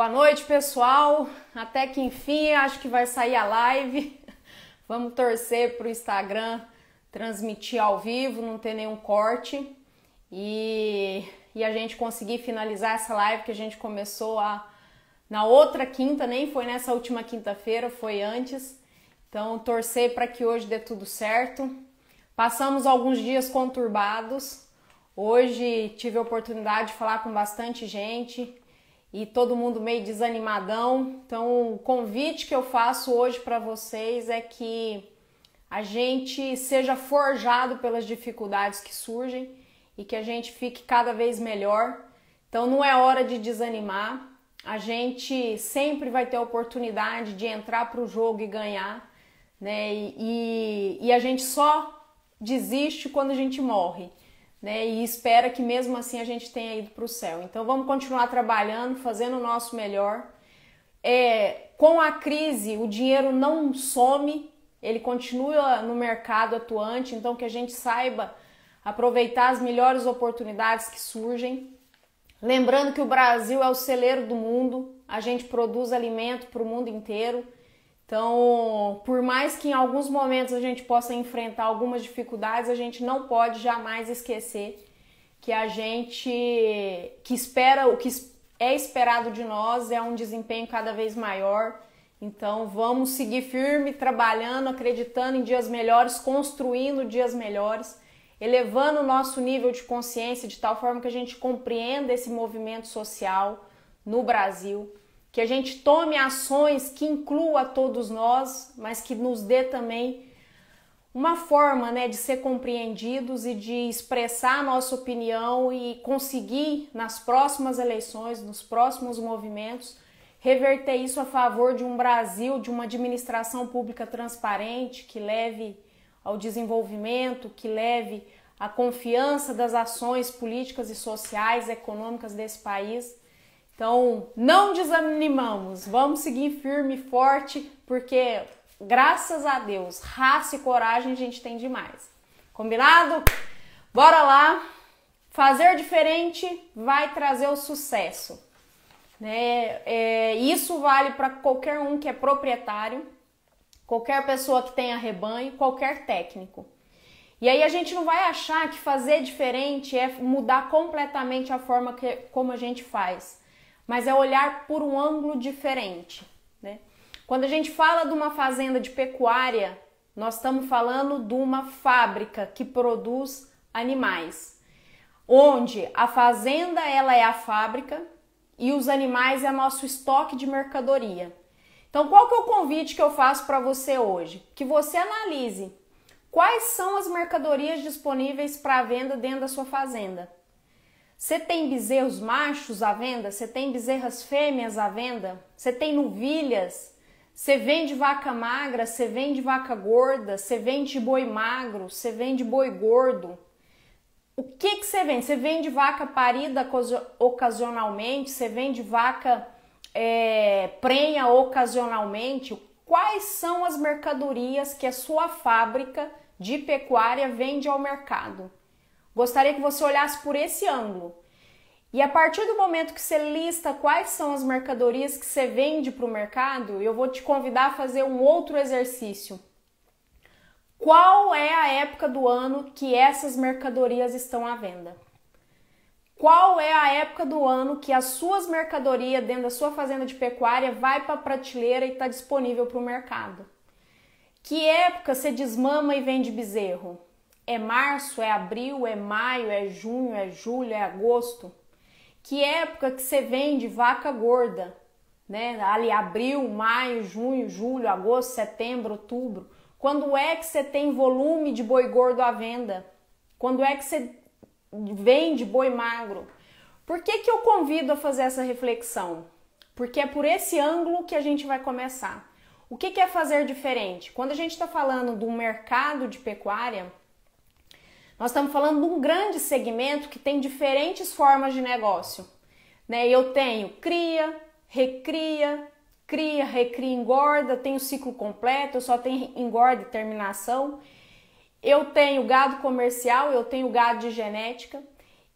Boa noite, pessoal. Até que enfim, acho que vai sair a live. Vamos torcer para o Instagram transmitir ao vivo, não ter nenhum corte e a gente conseguir finalizar essa live que a gente começou na outra quinta, nem foi nessa última quinta-feira, foi antes. Então, torcer para que hoje dê tudo certo. Passamos alguns dias conturbados. Hoje tive a oportunidade de falar com bastante gente e todo mundo meio desanimadão. Então, o convite que eu faço hoje para vocês é que a gente seja forjado pelas dificuldades que surgem e que a gente fique cada vez melhor. Então, não é hora de desanimar. A gente sempre vai ter a oportunidade de entrar para o jogo e ganhar, né? E a gente só desiste quando a gente morre, né? E espera que mesmo assim a gente tenha ido para o céu. Então vamos continuar trabalhando, fazendo o nosso melhor. Com a crise, o dinheiro não some, ele continua no mercado atuante, então que a gente saiba aproveitar as melhores oportunidades que surgem. Lembrando que o Brasil é o celeiro do mundo, a gente produz alimento para o mundo inteiro. Então, por mais que em alguns momentos a gente possa enfrentar algumas dificuldades, a gente não pode jamais esquecer que a gente espera, o que é esperado de nós é um desempenho cada vez maior. Então, vamos seguir firme, trabalhando, acreditando em dias melhores, construindo dias melhores, elevando o nosso nível de consciência de tal forma que a gente compreenda esse movimento social no Brasil, que a gente tome ações que inclua todos nós, mas que nos dê também uma forma, né, de ser compreendidos e de expressar a nossa opinião e conseguir nas próximas eleições, nos próximos movimentos, reverter isso a favor de um Brasil, de uma administração pública transparente, que leve ao desenvolvimento, que leve à confiança das ações políticas e sociais, econômicas desse país. Então, não desanimamos, vamos seguir firme e forte, porque, graças a Deus, raça e coragem a gente tem demais. Combinado? Bora lá! Fazer diferente vai trazer o sucesso, né? Isso vale para qualquer um que é proprietário, qualquer pessoa que tenha rebanho, qualquer técnico. E aí a gente não vai achar que fazer diferente é mudar completamente a forma como a gente faz, mas é olhar por um ângulo diferente, né? Quando a gente fala de uma fazenda de pecuária, nós estamos falando de uma fábrica que produz animais, onde a fazenda ela é a fábrica e os animais é nosso estoque de mercadoria. Então, qual que é o convite que eu faço para você hoje? Que você analise quais são as mercadorias disponíveis para venda dentro da sua fazenda. Você tem bezerros machos à venda? Você tem bezerras fêmeas à venda? Você tem novilhas? Você vende vaca magra? Você vende vaca gorda? Você vende boi magro? Você vende boi gordo? O que você vende? Você vende vaca parida ocasionalmente? Você vende vaca prenha ocasionalmente? Quais são as mercadorias que a sua fábrica de pecuária vende ao mercado? Gostaria que você olhasse por esse ângulo. E a partir do momento que você lista quais são as mercadorias que você vende para o mercado, eu vou te convidar a fazer um outro exercício. Qual é a época do ano que essas mercadorias estão à venda? Qual é a época do ano que as suas mercadorias dentro da sua fazenda de pecuária vai para a prateleira e está disponível para o mercado? Que época você desmama e vende bezerro? É março, é abril, é maio, é junho, é julho, é agosto? Que época que você vende vaca gorda, né? Ali abril, maio, junho, julho, agosto, setembro, outubro. Quando é que você tem volume de boi gordo à venda? Quando é que você vende boi magro? Por que eu convido a fazer essa reflexão? Porque é por esse ângulo que a gente vai começar. O que é fazer diferente? Quando a gente está falando do mercado de pecuária, nós estamos falando de um grande segmento que tem diferentes formas de negócio, né? Eu tenho cria, recria, engorda, tenho ciclo completo, eu só tenho engorda e terminação. Eu tenho gado comercial, eu tenho gado de genética.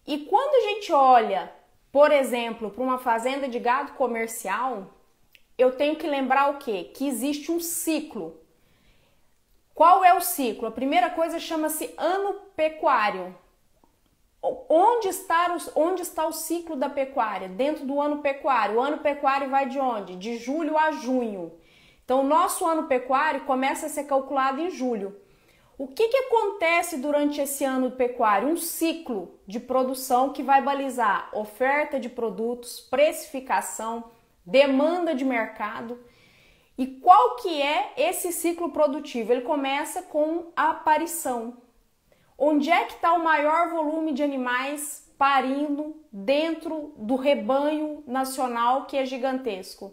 E quando a gente olha por exemplo, para uma fazenda de gado comercial, eu tenho que lembrar o quê? Que existe um ciclo. Qual é o ciclo? A primeira coisa chama-se ano pecuário. Onde está o ciclo da pecuária? Dentro do ano pecuário. O ano pecuário vai de onde? De julho a junho. Então, o nosso ano pecuário começa a ser calculado em julho. O que acontece durante esse ano pecuário? Um ciclo de produção que vai balizar oferta de produtos, precificação, demanda de mercado. E qual que é esse ciclo produtivo? Ele começa com a aparição. Onde é que está o maior volume de animais parindo dentro do rebanho nacional, que é gigantesco?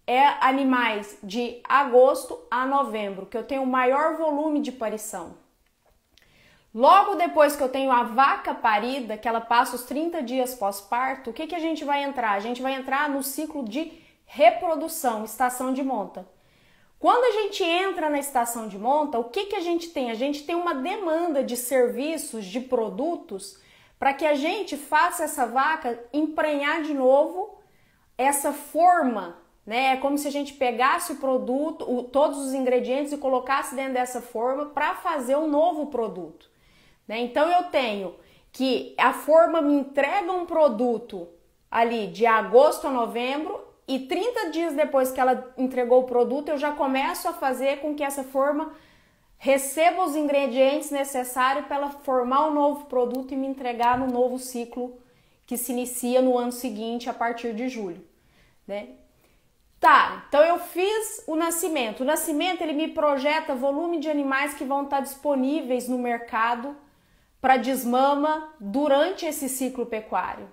É animais de agosto a novembro, que eu tenho o maior volume de parição. Logo depois que eu tenho a vaca parida, que ela passa os 30 dias pós-parto, o que a gente vai entrar? A gente vai entrar no ciclo de reprodução, estação de monta. Quando a gente entra na estação de monta, o que a gente tem? A gente tem uma demanda de serviços, de produtos, para que a gente faça essa vaca emprenhar de novo essa forma, né? É como se a gente pegasse o produto, todos os ingredientes e colocasse dentro dessa forma para fazer um novo produto, né? Então eu tenho que a forma me entrega um produto ali de agosto a novembro, e 30 dias depois que ela entregou o produto, eu já começo a fazer com que essa forma receba os ingredientes necessários para ela formar um novo produto e me entregar no novo ciclo que se inicia no ano seguinte, a partir de julho, né? Tá, então eu fiz o nascimento. O nascimento, ele me projeta volume de animais que vão estar disponíveis no mercado para desmama durante esse ciclo pecuário.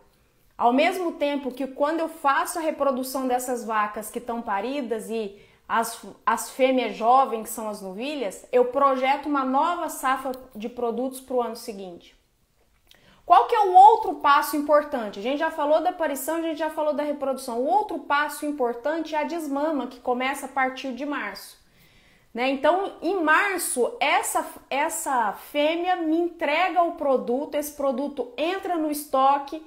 Ao mesmo tempo que quando eu faço a reprodução dessas vacas que estão paridas e as fêmeas jovens, que são as novilhas, eu projeto uma nova safra de produtos para o ano seguinte. Qual que é o outro passo importante? A gente já falou da aparição, a gente já falou da reprodução. O outro passo importante é a desmama, que começa a partir de março, né? Então, em março, essa fêmea me entrega o produto, esse produto entra no estoque,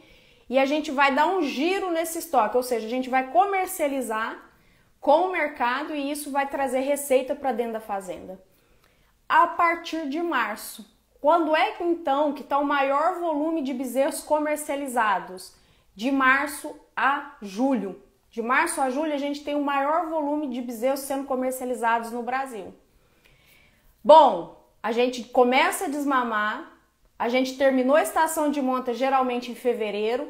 e a gente vai dar um giro nesse estoque, ou seja, a gente vai comercializar com o mercado e isso vai trazer receita para dentro da fazenda. A partir de março, quando é então que está o maior volume de bezerros comercializados? De março a julho. De março a julho a gente tem o maior volume de bezerros sendo comercializados no Brasil. Bom, a gente começa a desmamar. A gente terminou a estação de monta geralmente em fevereiro,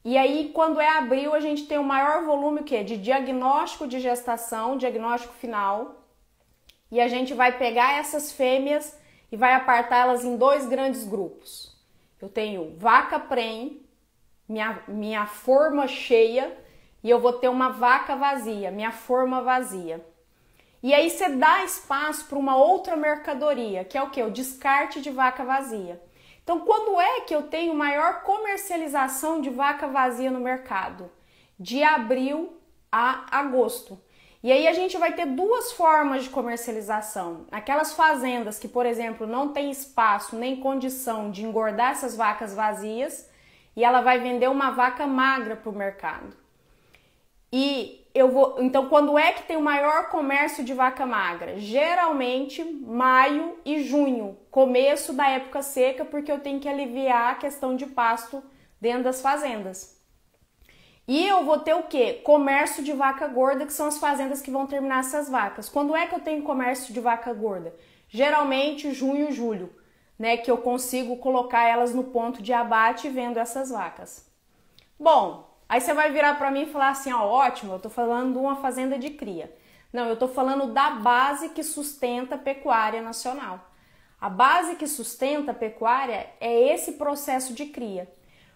e aí quando é abril a gente tem o maior volume o quê? De diagnóstico de gestação, diagnóstico final, e a gente vai pegar essas fêmeas e vai apartá-las em dois grandes grupos. Eu tenho vaca prenhe, minha forma cheia, e eu vou ter uma vaca vazia, minha forma vazia. E aí você dá espaço para uma outra mercadoria, que é o quê? O descarte de vaca vazia. Então, quando é que eu tenho maior comercialização de vaca vazia no mercado? De abril a agosto. E aí a gente vai ter duas formas de comercialização. Aquelas fazendas que, por exemplo, não tem espaço nem condição de engordar essas vacas vazias, e ela vai vender uma vaca magra para o mercado. Então, quando é que tem o maior comércio de vaca magra? Geralmente, maio e junho, começo da época seca, porque eu tenho que aliviar a questão de pasto dentro das fazendas. E eu vou ter o quê? Comércio de vaca gorda, que são as fazendas que vão terminar essas vacas. Quando é que eu tenho comércio de vaca gorda? Geralmente, junho e julho, né? Que eu consigo colocar elas no ponto de abate vendo essas vacas. Bom, aí você vai virar para mim e falar assim, ó, ótimo, eu tô falando de uma fazenda de cria. Não, eu tô falando da base que sustenta a pecuária nacional. A base que sustenta a pecuária é esse processo de cria.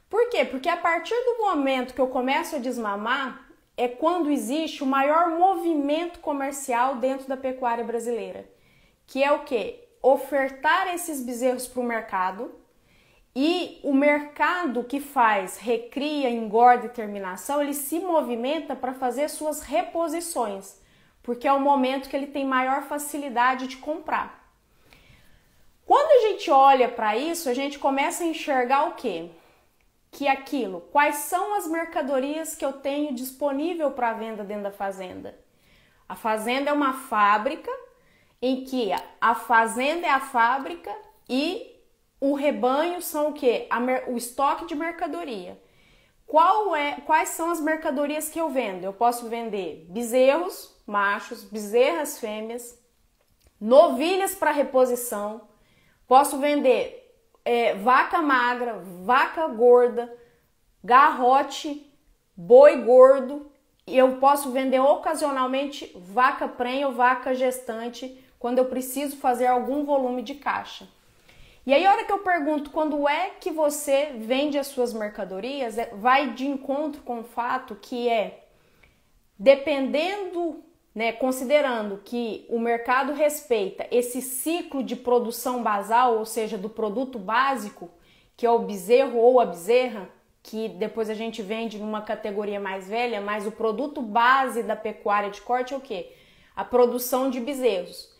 Por quê? Porque a partir do momento que eu começo a desmamar, é quando existe o maior movimento comercial dentro da pecuária brasileira. Que é o quê? Ofertar esses bezerros para o mercado. E o mercado que faz recria, engorda e terminação, ele se movimenta para fazer suas reposições, porque é o momento que ele tem maior facilidade de comprar. Quando a gente olha para isso, a gente começa a enxergar o quê? que aquilo? Quais são as mercadorias que eu tenho disponível para venda dentro da fazenda? A fazenda é uma fábrica em que a fazenda é a fábrica e o rebanho são o quê? O estoque de mercadoria. Quais são as mercadorias que eu vendo? Eu posso vender bezerros machos, bezerras fêmeas, novilhas para reposição, posso vender vaca magra, vaca gorda, garrote, boi gordo, e eu posso vender ocasionalmente vaca prenha ou vaca gestante quando eu preciso fazer algum volume de caixa. E aí, a hora que eu pergunto quando é que você vende as suas mercadorias, vai de encontro com o fato que dependendo, né, considerando que o mercado respeita esse ciclo de produção basal, ou seja, do produto básico, que é o bezerro ou a bezerra, que depois a gente vende numa categoria mais velha, mas o produto base da pecuária de corte é o quê? A produção de bezerros.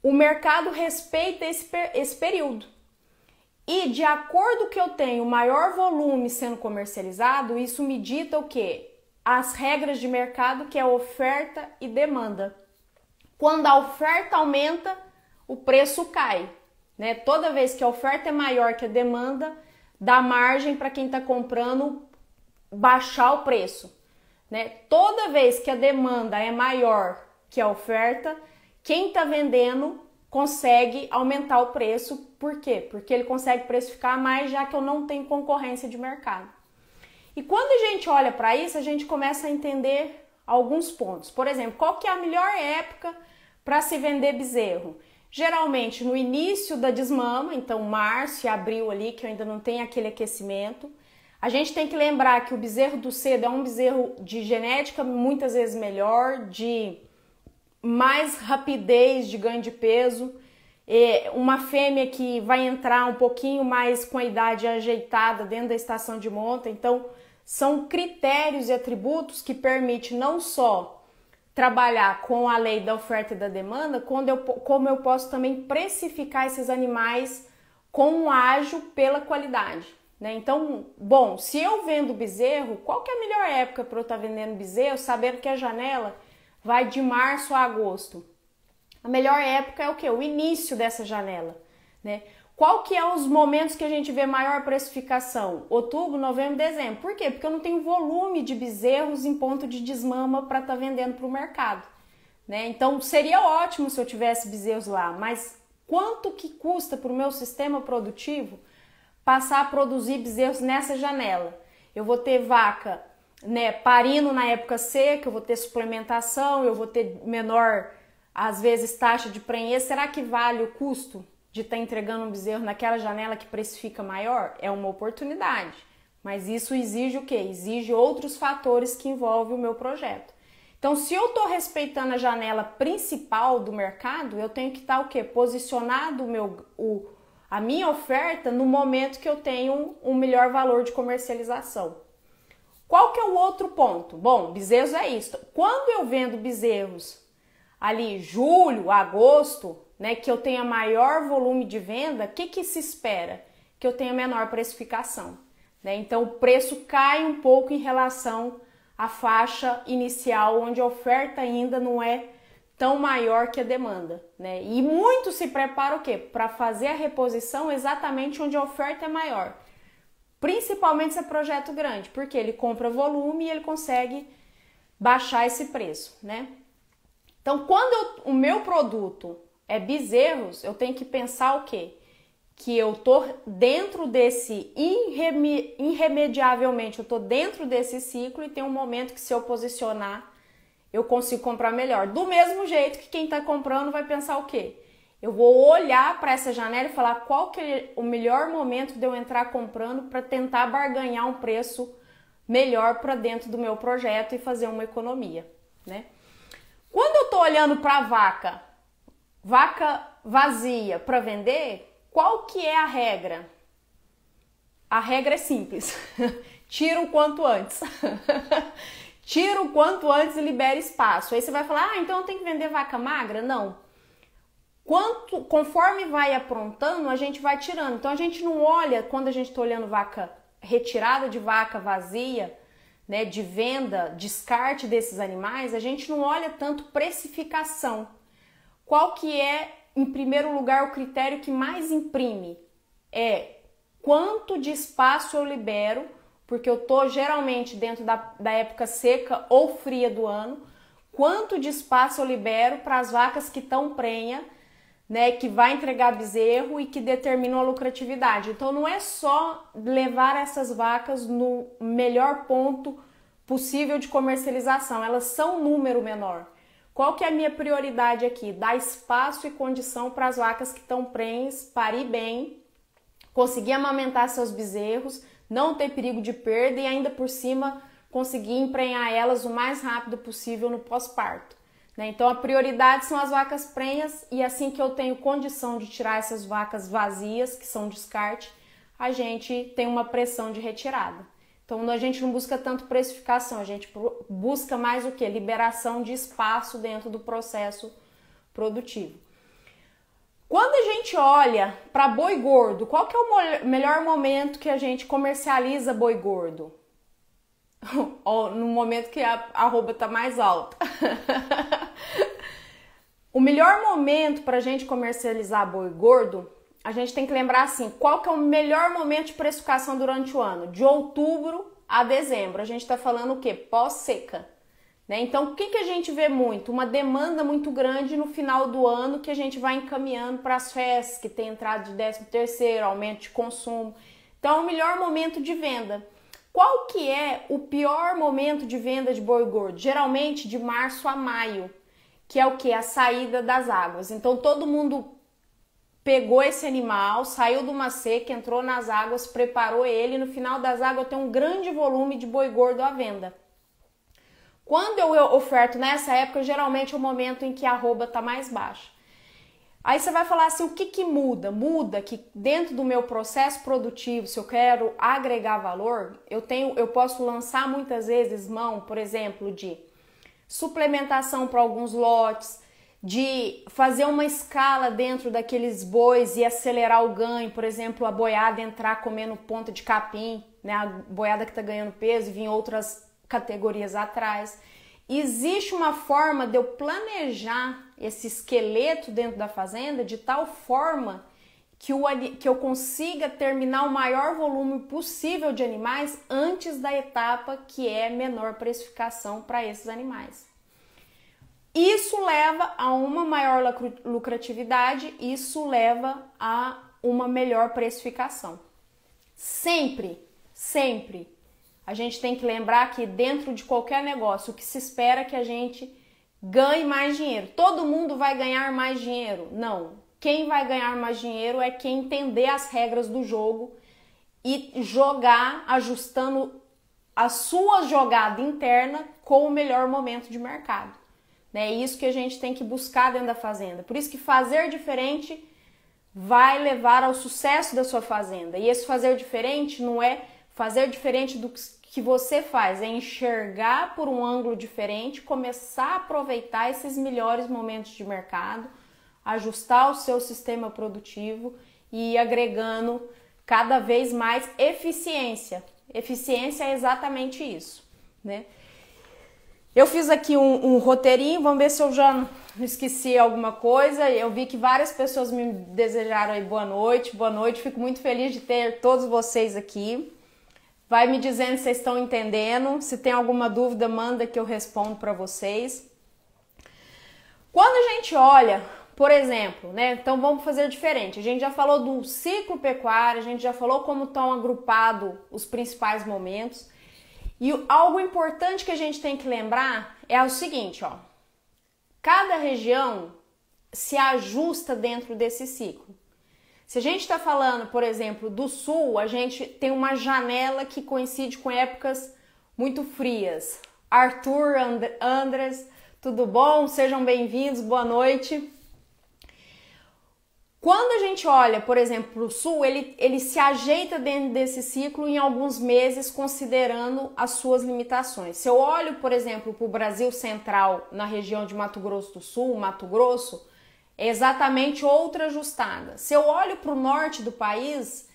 O mercado respeita esse período. E de acordo que eu tenho maior volume sendo comercializado, isso me dita o quê? As regras de mercado, que é oferta e demanda. Quando a oferta aumenta, o preço cai, né? Toda vez que a oferta é maior que a demanda, dá margem para quem está comprando baixar o preço, né? Toda vez que a demanda é maior que a oferta, quem está vendendo consegue aumentar o preço. Por quê? Porque ele consegue precificar mais, já que eu não tenho concorrência de mercado. E quando a gente olha para isso, a gente começa a entender alguns pontos. Por exemplo, qual que é a melhor época para se vender bezerro? Geralmente no início da desmama, então março e abril ali, que ainda não tem aquele aquecimento. A gente tem que lembrar que o bezerro do cedo é um bezerro de genética muitas vezes melhor, de mais rapidez de ganho de peso, uma fêmea que vai entrar um pouquinho mais com a idade ajeitada dentro da estação de monta. Então, são critérios e atributos que permitem não só trabalhar com a lei da oferta e da demanda, como eu posso também precificar esses animais com um ágio pela qualidade, né? Então, bom, se eu vendo bezerro, qual que é a melhor época para eu estar vendendo bezerro, sabendo que a janela vai de março a agosto? A melhor época é o quê? O início dessa janela, né? Qual que é os momentos que a gente vê maior precificação? Outubro, novembro, dezembro. Por quê? Porque eu não tenho volume de bezerros em ponto de desmama para estar vendendo para o mercado, né? Então, seria ótimo se eu tivesse bezerros lá, mas quanto que custa para o meu sistema produtivo passar a produzir bezerros nessa janela? Eu vou ter vaca, né, parindo na época seca, eu vou ter suplementação, eu vou ter menor, às vezes, taxa de prenhez. Será que vale o custo de estar entregando um bezerro naquela janela que precifica maior? É uma oportunidade, mas isso exige o quê? Exige outros fatores que envolvem o meu projeto. Então, se eu estou respeitando a janela principal do mercado, eu tenho que estar o quê? Posicionado a minha oferta no momento que eu tenho um melhor valor de comercialização. Qual que é o outro ponto? Bom, bezerros é isso. Quando eu vendo bezerros ali julho, agosto, né, que eu tenha maior volume de venda, o que se espera? Que eu tenha menor precificação, né? Então o preço cai um pouco em relação à faixa inicial, onde a oferta ainda não é tão maior que a demanda, né? E muito se prepara o quê? Para fazer a reposição exatamente onde a oferta é maior. Principalmente se é projeto grande, porque ele compra volume e ele consegue baixar esse preço, né? Então, quando o meu produto é bezerros, eu tenho que pensar o quê? Que eu tô dentro desse, irremediavelmente, eu tô dentro desse ciclo e tem um momento que, se eu posicionar, eu consigo comprar melhor. Do mesmo jeito que quem tá comprando vai pensar o quê? Eu vou olhar para essa janela e falar qual que é o melhor momento de eu entrar comprando para tentar barganhar um preço melhor para dentro do meu projeto e fazer uma economia, né? Quando eu tô olhando para vaca vazia para vender, qual que é a regra? A regra é simples. Tira o quanto antes. Tira o quanto antes e libera espaço. Aí você vai falar, então eu tenho que vender vaca magra? Não. Conforme vai aprontando, a gente vai tirando. Então a gente não olha, quando a gente está olhando vaca retirada de vaca vazia, né, de venda, descarte desses animais, a gente não olha tanto precificação. Qual que é, em primeiro lugar, o critério que mais imprime? É quanto de espaço eu libero, porque eu tô geralmente dentro da época seca ou fria do ano, quanto de espaço eu libero para as vacas que estão prenha, né, que vai entregar bezerro e que determinam a lucratividade. Então não é só levar essas vacas no melhor ponto possível de comercialização, elas são um número menor. Qual que é a minha prioridade aqui? Dar espaço e condição para as vacas que estão prenhes parir bem, conseguir amamentar seus bezerros, não ter perigo de perda e ainda por cima conseguir emprenhar elas o mais rápido possível no pós-parto. Então a prioridade são as vacas prenhas e assim que eu tenho condição de tirar essas vacas vazias, que são descarte, a gente tem uma pressão de retirada. Então a gente não busca tanto precificação, a gente busca mais o que? Liberação de espaço dentro do processo produtivo. Quando a gente olha para boi gordo, qual que é o melhor momento que a gente comercializa boi gordo? No momento que a arroba tá mais alta. O melhor momento para a gente comercializar boi gordo, a gente tem que lembrar assim, qual que é o melhor momento de precificação durante o ano? De outubro a dezembro. A gente está falando o quê? Pós-seca. Então, o que a gente vê muito? Uma demanda muito grande no final do ano que a gente vai encaminhando para as festas, que tem entrada de 13º, aumento de consumo. Então, é o melhor momento de venda. Qual que é o pior momento de venda de boi gordo? Geralmente de março a maio, que é o que? A saída das águas. Então todo mundo pegou esse animal, saiu de uma seca, entrou nas águas, preparou ele, no final das águas tem um grande volume de boi gordo à venda. Quando eu oferto nessa época, geralmente é o momento em que a arroba está mais baixa. Aí você vai falar assim, o que muda? Muda que dentro do meu processo produtivo, se eu quero agregar valor, eu posso lançar muitas vezes mão, por exemplo, de suplementação para alguns lotes, de fazer uma escala dentro daqueles bois e acelerar o ganho, por exemplo, a boiada entrar comendo ponta de capim, né? A boiada que está ganhando peso e vir outras categorias atrás. Existe uma forma de eu planejar esse esqueleto dentro da fazenda de tal forma que eu consiga terminar o maior volume possível de animais antes da etapa que é menor precificação para esses animais. Isso leva a uma maior lucratividade, isso leva a uma melhor precificação. Sempre a gente tem que lembrar que dentro de qualquer negócio, o que se espera é que a gente ganhe mais dinheiro. Todo mundo vai ganhar mais dinheiro? Não. Quem vai ganhar mais dinheiro é quem entender as regras do jogo e jogar ajustando a sua jogada interna com o melhor momento de mercado. É isso que a gente tem que buscar dentro da fazenda. Por isso que fazer diferente vai levar ao sucesso da sua fazenda. E esse fazer diferente não é fazer diferente do que você faz, é enxergar por um ângulo diferente, começar a aproveitar esses melhores momentos de mercado, ajustar o seu sistema produtivo e ir agregando cada vez mais eficiência. Eficiência é exatamente isso, né? Eu fiz aqui um roteirinho, vamos ver se eu já não esqueci alguma coisa. Eu vi que várias pessoas me desejaram aí boa noite, fico muito feliz de ter todos vocês aqui. Vai me dizendo se vocês estão entendendo, se tem alguma dúvida, manda que eu respondo para vocês. Quando a gente olha, por exemplo, né? Então vamos fazer diferente. A gente já falou do ciclo pecuário, a gente já falou como estão agrupados os principais momentos. E algo importante que a gente tem que lembrar é o seguinte, ó. Cada região se ajusta dentro desse ciclo. Se a gente está falando, por exemplo, do sul, a gente tem uma janela que coincide com épocas muito frias. Arthur, Andres, tudo bom? Sejam bem-vindos, boa noite. Quando a gente olha, por exemplo, para o sul, ele se ajeita dentro desse ciclo em alguns meses, considerando as suas limitações. Se eu olho, por exemplo, para o Brasil Central, na região de Mato Grosso do Sul, Mato Grosso, é exatamente outra ajustada. Se eu olho para o norte do país,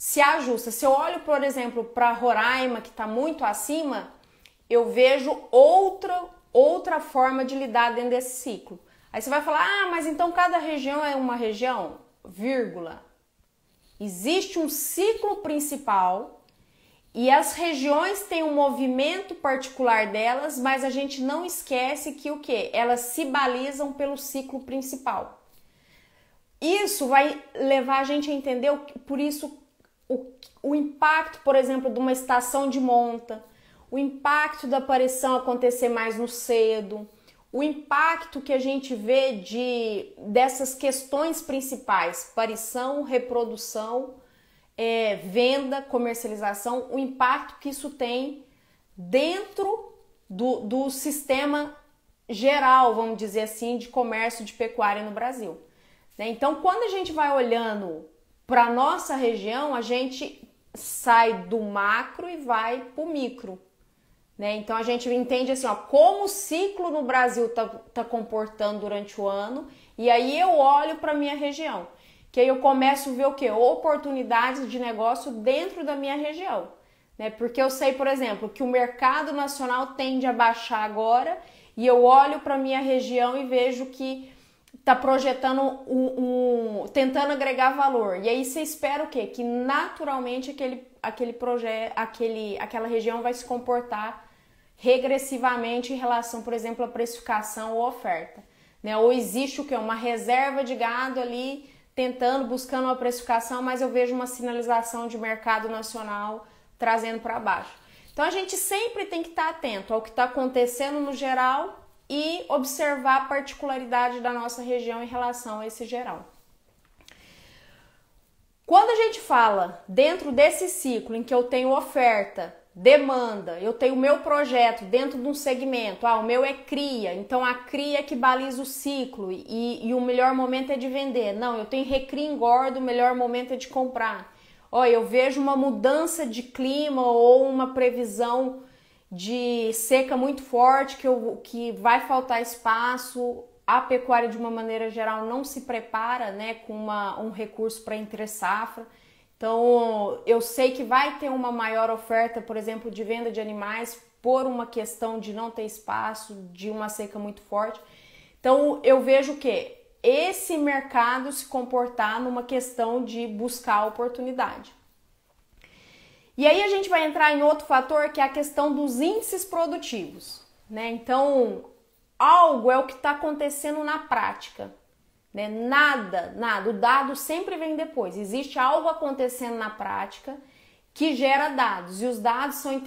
se ajusta. Se eu olho, por exemplo, para Roraima, que está muito acima, eu vejo outra forma de lidar dentro desse ciclo. Aí você vai falar, ah, mas então cada região é uma região? Vírgula. Existe um ciclo principal e as regiões têm um movimento particular delas, mas a gente não esquece que o quê? Elas se balizam pelo ciclo principal. Isso vai levar a gente a entender, por isso, o impacto, por exemplo, de uma estação de monta, o impacto da aparição acontecer mais no cedo, o impacto que a gente vê dessas questões principais, aparição, reprodução, venda, comercialização, o impacto que isso tem dentro do sistema geral, vamos dizer assim, de comércio de pecuária no Brasil. Então, quando a gente vai olhando para a nossa região, a gente sai do macro e vai para o micro. Então, a gente entende assim, como o ciclo no Brasil tá comportando durante o ano, e aí eu olho para a minha região, que aí eu começo a ver o quê? Oportunidades de negócio dentro da minha região. Porque eu sei, por exemplo, que o mercado nacional tende a baixar agora, e eu olho para a minha região e vejo que está projetando tentando agregar valor. E aí você espera o quê? Que naturalmente aquela região vai se comportar regressivamente em relação, por exemplo, à precificação ou oferta. Ou existe o quê? Uma reserva de gado ali buscando uma precificação, mas eu vejo uma sinalização de mercado nacional trazendo para baixo. Então a gente sempre tem que estar atento ao que está acontecendo no geral e observar a particularidade da nossa região em relação a esse geral. Quando a gente fala dentro desse ciclo em que eu tenho oferta, demanda, eu tenho o meu projeto dentro de um segmento, o meu é cria, então a cria é que baliza o ciclo e o melhor momento é de vender. Não, eu tenho recria e engorda, o melhor momento é de comprar. Eu vejo uma mudança de clima ou uma previsão de seca muito forte, que vai faltar espaço, a pecuária de uma maneira geral não se prepara com um recurso para entre safra. Então eu sei que vai ter uma maior oferta, por exemplo, de venda de animais por uma questão de não ter espaço, de uma seca muito forte. Então eu vejo que esse mercado se comportar numa questão de buscar oportunidade. E aí a gente vai entrar em outro fator, que é a questão dos índices produtivos. Então, algo é o que está acontecendo na prática. Nada, o dado sempre vem depois. Existe algo acontecendo na prática que gera dados. E os dados são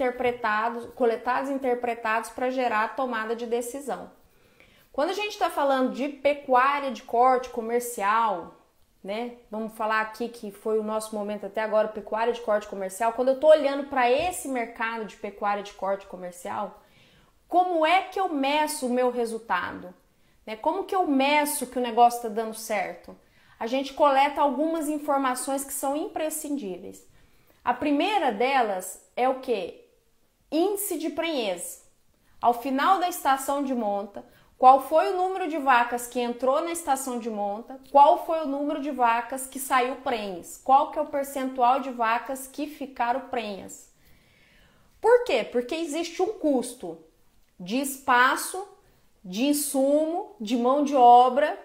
coletados e interpretados para gerar a tomada de decisão. Quando a gente está falando de pecuária de corte comercial, vamos falar aqui que foi o nosso momento até agora, pecuária de corte comercial. Quando eu estou olhando para esse mercado de pecuária de corte comercial, como é que eu meço o meu resultado? Como que eu meço que o negócio está dando certo? A gente coleta algumas informações que são imprescindíveis. A primeira delas é o quê? Índice de prenhez. Ao final da estação de monta, qual foi o número de vacas que entrou na estação de monta? Qual foi o número de vacas que saiu prenhes? Qual que é o percentual de vacas que ficaram prenhas? Por quê? Porque existe um custo de espaço, de insumo, de mão de obra.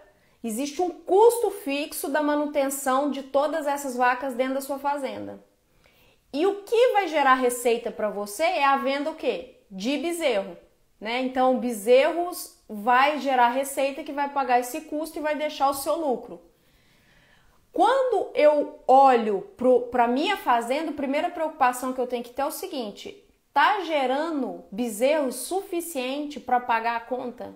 Existe um custo fixo da manutenção de todas essas vacas dentro da sua fazenda. E o que vai gerar receita para você é a venda o quê? De bezerro. Então, bezerros vai gerar receita que vai pagar esse custo e vai deixar o seu lucro. Quando eu olho para a minha fazenda, a primeira preocupação que eu tenho que ter é o seguinte: tá gerando bezerro suficiente para pagar a conta?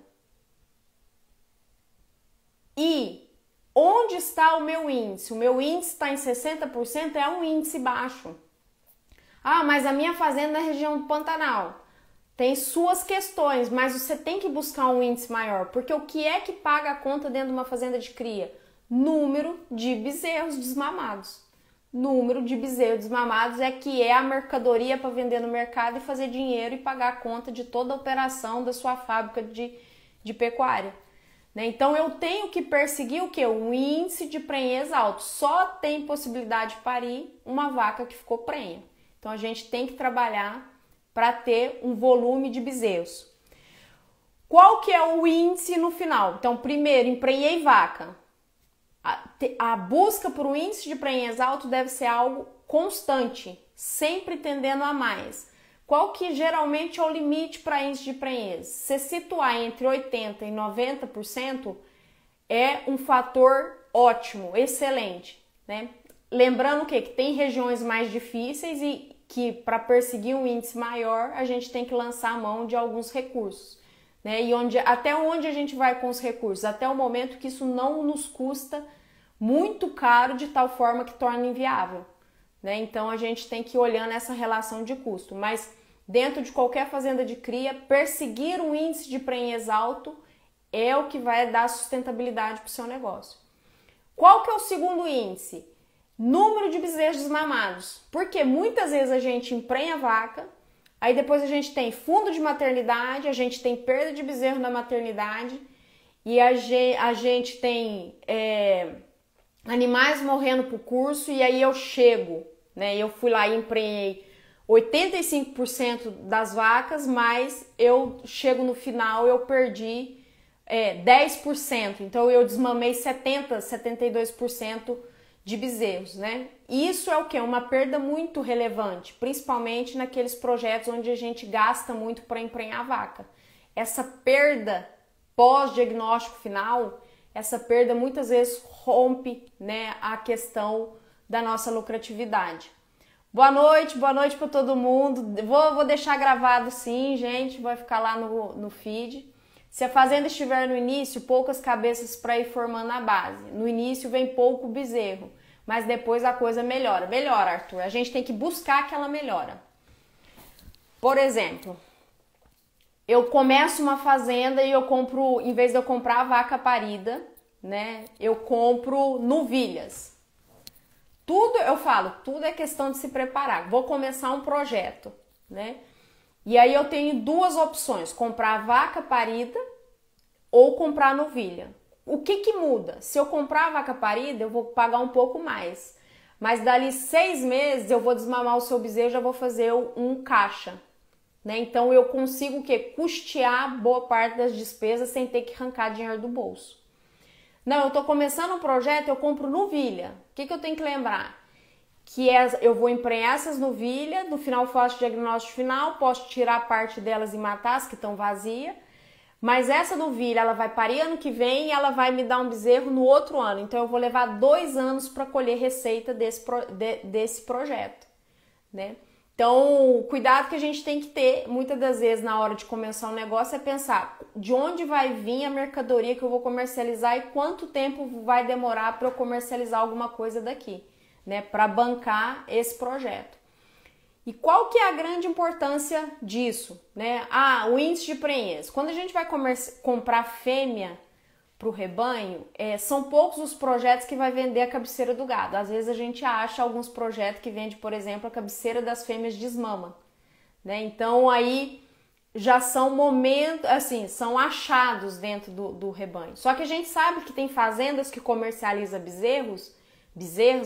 E onde está o meu índice? O meu índice está em 60%, é um índice baixo. Mas a minha fazenda é na região do Pantanal. Tem suas questões, mas você tem que buscar um índice maior, porque o que é que paga a conta dentro de uma fazenda de cria? Número de bezerros desmamados. Número de bezerros desmamados é a mercadoria para vender no mercado e fazer dinheiro e pagar a conta de toda a operação da sua fábrica de pecuária. né? Então eu tenho que perseguir o quê? Um índice de prenhez alto. Só tem possibilidade de parir uma vaca que ficou prenha. Então a gente tem que trabalhar para ter um volume de bezerros. Qual que é o índice no final? Então primeiro, emprenhei vaca. A busca por um índice de prenhez alto deve ser algo constante, sempre tendendo a mais. Qual que geralmente é o limite para índice de prenhez? Se situar entre 80% e 90% é um fator ótimo, excelente, né? Lembrando que tem regiões mais difíceis e que para perseguir um índice maior a gente tem que lançar a mão de alguns recursos, né? E até onde a gente vai com os recursos? Até o momento que isso não nos custa muito caro de tal forma que torna inviável, né? Então a gente tem que ir olhando essa relação de custo, mas dentro de qualquer fazenda de cria, perseguir um índice de prenhez alto é o que vai dar sustentabilidade para o seu negócio. Qual que é o segundo índice? Número de bezerros desmamados, porque muitas vezes a gente emprenha a vaca, aí depois a gente tem fundo de maternidade, a gente tem perda de bezerro na maternidade e a gente tem animais morrendo pro curso e aí eu chego, né? Eu fui lá e emprenhei 85% das vacas, mas eu chego no final eu perdi 10%, então eu desmamei 72% de bezerros, né? Isso é o que? Uma perda muito relevante, principalmente naqueles projetos onde a gente gasta muito para emprenhar a vaca. Essa perda pós-diagnóstico final, essa perda muitas vezes rompe, né, a questão da nossa lucratividade. Boa noite para todo mundo. Vou deixar gravado sim, gente, vai ficar lá no feed. Se a fazenda estiver no início, poucas cabeças para ir formando a base. No início vem pouco bezerro, mas depois a coisa melhora. Melhora, Arthur. A gente tem que buscar aquela melhora. Por exemplo, eu começo uma fazenda e eu compro, em vez de eu comprar a vaca parida, né, eu compro novilhas. Tudo, eu falo, tudo é questão de se preparar. Vou começar um projeto, né? E aí eu tenho duas opções, comprar vaca parida ou comprar novilha. O que muda? Se eu comprar a vaca parida, eu vou pagar um pouco mais. Mas dali 6 meses eu vou desmamar o seu bezerro e já vou fazer um caixa, né? Então eu consigo o quê? Custear boa parte das despesas sem ter que arrancar dinheiro do bolso. Não, eu tô começando um projeto, eu compro novilha. O que eu tenho que lembrar? Que eu vou emprenhar essas novilhas, no final faço o diagnóstico final, posso tirar parte delas e matar as que estão vazias, mas essa novilha ela vai parir ano que vem e ela vai me dar um bezerro no outro ano, então eu vou levar 2 anos para colher receita desse projeto, né? Então, cuidado que a gente tem que ter, muitas das vezes na hora de começar um negócio é pensar de onde vai vir a mercadoria que eu vou comercializar e quanto tempo vai demorar para eu comercializar alguma coisa daqui, né, para bancar esse projeto. E qual que é a grande importância disso, né? O índice de prenhez. Quando a gente vai comprar fêmea para o rebanho, são poucos os projetos que vai vender a cabeceira do gado. Às vezes a gente acha alguns projetos que vende, por exemplo, a cabeceira das fêmeas desmama, né? Então aí já são momentos, assim, são achados dentro do rebanho. Só que a gente sabe que tem fazendas que comercializam bezerros